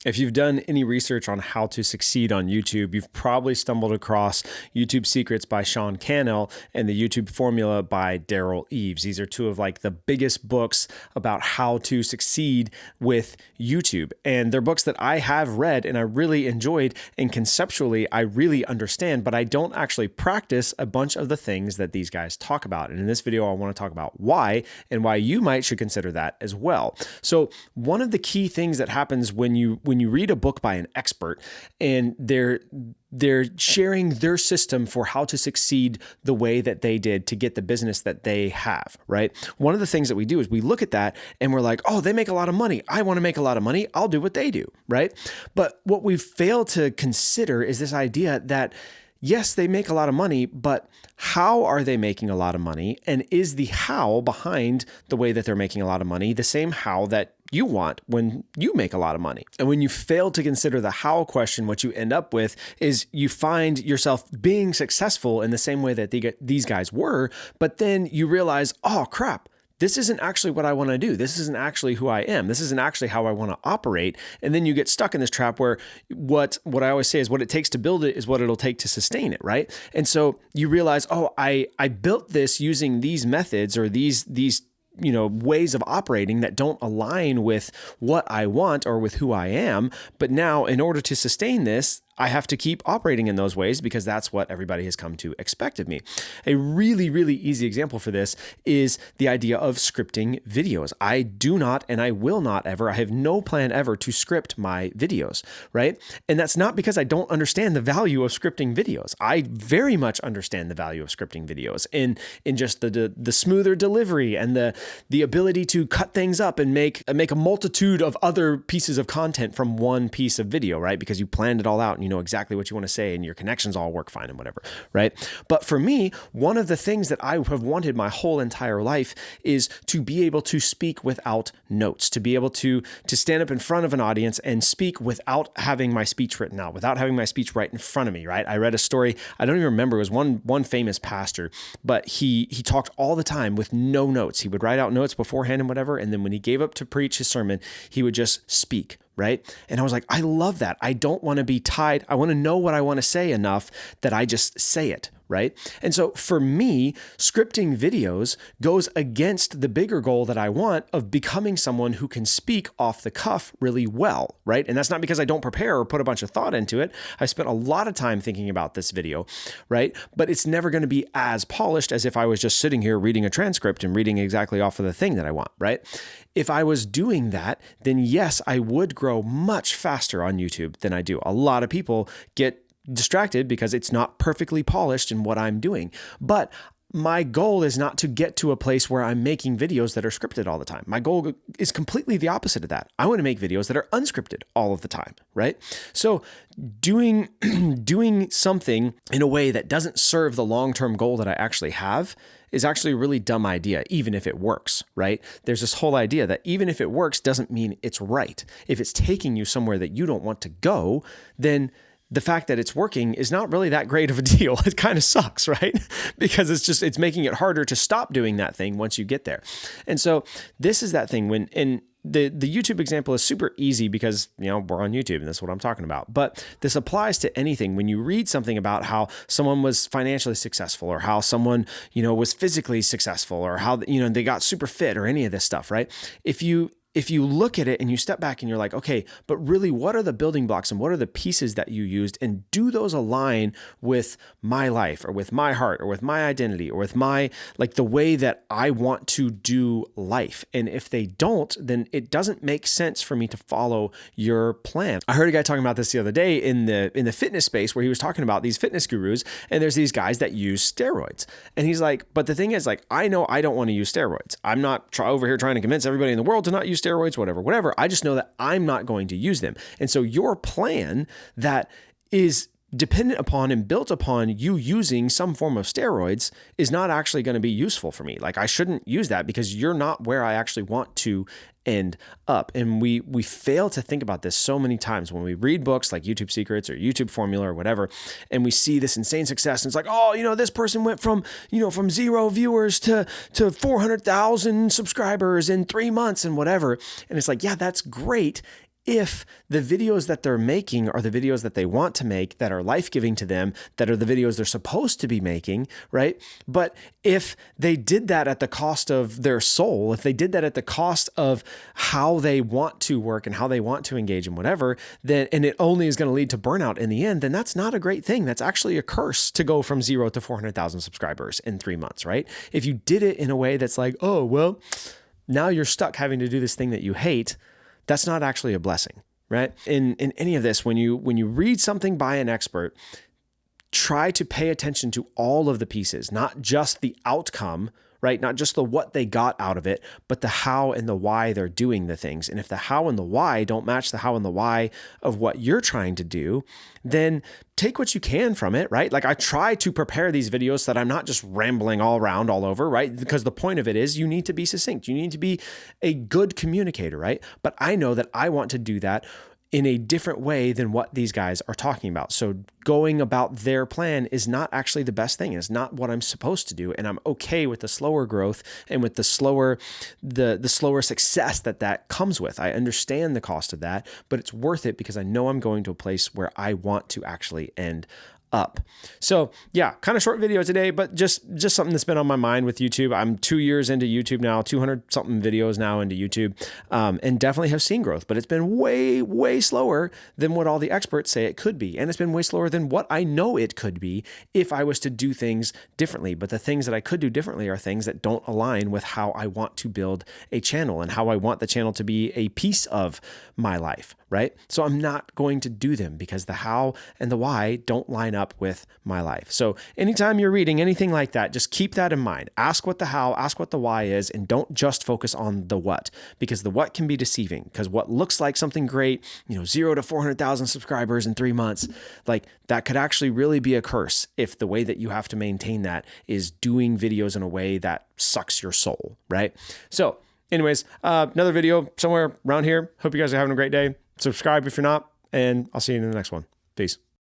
If you've done any research on how to succeed on YouTube, you've probably stumbled across YouTube Secrets by Sean Cannell and the YouTube Formula by Daryl Eves. These are two of like the biggest books about how to succeed with YouTube. And they're books that I have read and I really enjoyed, and conceptually I really understand, but I don't actually practice a bunch of the things that these guys talk about. And in this video, I want to talk about why and why you should consider that as well. So one of the key things that happens when you read a book by an expert and they're sharing their system for how to succeed the way that they did to get the business that they have, right? One of the things that we do is we look at that and we're like, oh, they make a lot of money. I want to make a lot of money. I'll do what they do, right? But what we've failed to consider is this idea that yes, they make a lot of money, but how are they making a lot of money? And is the how behind the way that they're making a lot of money the same how that you want when you make a lot of money? And when you fail to consider the how question, what you end up with is you find yourself being successful in the same way that these guys were, but then you realize, oh crap, this isn't actually what I want to do. This isn't actually who I am. This isn't actually how I want to operate. And then you get stuck in this trap where what I always say is what it takes to build it is what it'll take to sustain it, right? And so you realize, oh, I built this using these methods or these ways of operating that don't align with what I want or with who I am. But now in order to sustain this, I have to keep operating in those ways because that's what everybody has come to expect of me. A really, really easy example for this is the idea of scripting videos. I do not, and I will not ever, I have no plan ever to script my videos, right? And that's not because I don't understand the value of scripting videos. I very much understand the value of scripting videos in just the smoother delivery and the ability to cut things up and make a multitude of other pieces of content from one piece of video, right? Because you planned it all out and you know exactly what you want to say and your connections all work fine and whatever, right? But for me, one of the things that I have wanted my whole entire life is to be able to speak without notes, to be able to stand up in front of an audience and speak without having my speech written out, without having my speech right in front of me, right? I read a story, I don't even remember, it was one famous pastor, but he talked all the time with no notes. He would write out notes beforehand and whatever, and then when he gave up to preach his sermon, he would just speak, right? And I was like, I love that. I don't want to be tied. I want to know what I want to say enough that I just say it, right? And so for me, scripting videos goes against the bigger goal that I want of becoming someone who can speak off the cuff really well, right? And that's not because I don't prepare or put a bunch of thought into it. I spent a lot of time thinking about this video, right? But it's never going to be as polished as if I was just sitting here reading a transcript and reading exactly off of the thing that I want, right? If I was doing that, then yes, I would grow much faster on YouTube than I do. A lot of people get distracted because it's not perfectly polished in what I'm doing. But my goal is not to get to a place where I'm making videos that are scripted all the time. My goal is completely the opposite of that. I want to make videos that are unscripted all of the time, right? So doing something in a way that doesn't serve the long-term goal that I actually have is actually a really dumb idea, even if it works, right? There's this whole idea that even if it works doesn't mean it's right. If it's taking you somewhere that you don't want to go, then the fact that it's working is not really that great of a deal. It kind of sucks, right? Because it's making it harder to stop doing that thing once you get there. And so this is that thing and the YouTube example is super easy because, we're on YouTube and that's what I'm talking about. But this applies to anything. When you read something about how someone was financially successful or how someone, was physically successful or how, they got super fit or any of this stuff, right? If you look at it and you step back and you're like, okay, but really what are the building blocks and what are the pieces that you used, and do those align with my life or with my heart or with my identity or with my, the way that I want to do life? And if they don't, then it doesn't make sense for me to follow your plan. I heard a guy talking about this the other day in the fitness space where he was talking about these fitness gurus, and there's these guys that use steroids. And he's like, but the thing is, I know I don't want to use steroids. I'm not over here trying to convince everybody in the world to not use steroids, whatever. I just know that I'm not going to use them. And so your plan that is dependent upon and built upon you using some form of steroids is not actually going to be useful for me. I shouldn't use that because you're not where I actually want to end up. And we fail to think about this so many times when we read books like YouTube Secrets or YouTube Formula or whatever, and we see this insane success. And it's like, oh, this person went from 0 viewers to 400,000 subscribers in 3 months and whatever. And it's like, yeah, that's great if the videos that they're making are the videos that they want to make, that are life-giving to them, that are the videos they're supposed to be making, right? But if they did that at the cost of their soul, if they did that at the cost of how they want to work and how they want to engage in whatever, then, and it only is going to lead to burnout in the end, then that's not a great thing. That's actually a curse to go from 0 to 400,000 subscribers in 3 months, right? If you did it in a way that's like, oh, well, now you're stuck having to do this thing that you hate, that's not actually a blessing, right? In any of this, when you read something by an expert, try to pay attention to all of the pieces, not just the outcome, right? Not just the what they got out of it, but the how and the why they're doing the things. And if the how and the why don't match the how and the why of what you're trying to do, then take what you can from it, right? Like I try to prepare these videos so that I'm not just rambling all around all over, right? Because the point of it is you need to be succinct. You need to be a good communicator, right? But I know that I want to do that in a different way than what these guys are talking about. So going about their plan is not actually the best thing. It's not what I'm supposed to do. And I'm okay with the slower growth and with the slower success that comes with. I understand the cost of that, but it's worth it because I know I'm going to a place where I want to actually end up. So yeah, kind of short video today, but just something that's been on my mind with YouTube. I'm 2 years into YouTube now, 200 something videos now into YouTube, and definitely have seen growth, but it's been way, way slower than what all the experts say it could be. And it's been way slower than what I know it could be if I was to do things differently. But the things that I could do differently are things that don't align with how I want to build a channel and how I want the channel to be a piece of my life, right? So I'm not going to do them because the how and the why don't line up with my life. So anytime you're reading anything like that, just keep that in mind. Ask what the how, ask what the why is, and don't just focus on the what, because the what can be deceiving. Because what looks like something great, 0 to 400,000 subscribers in 3 months, like that could actually really be a curse if the way that you have to maintain that is doing videos in a way that sucks your soul, right? So anyways, another video somewhere around here. Hope you guys are having a great day. Subscribe if you're not, and I'll see you in the next one. Peace.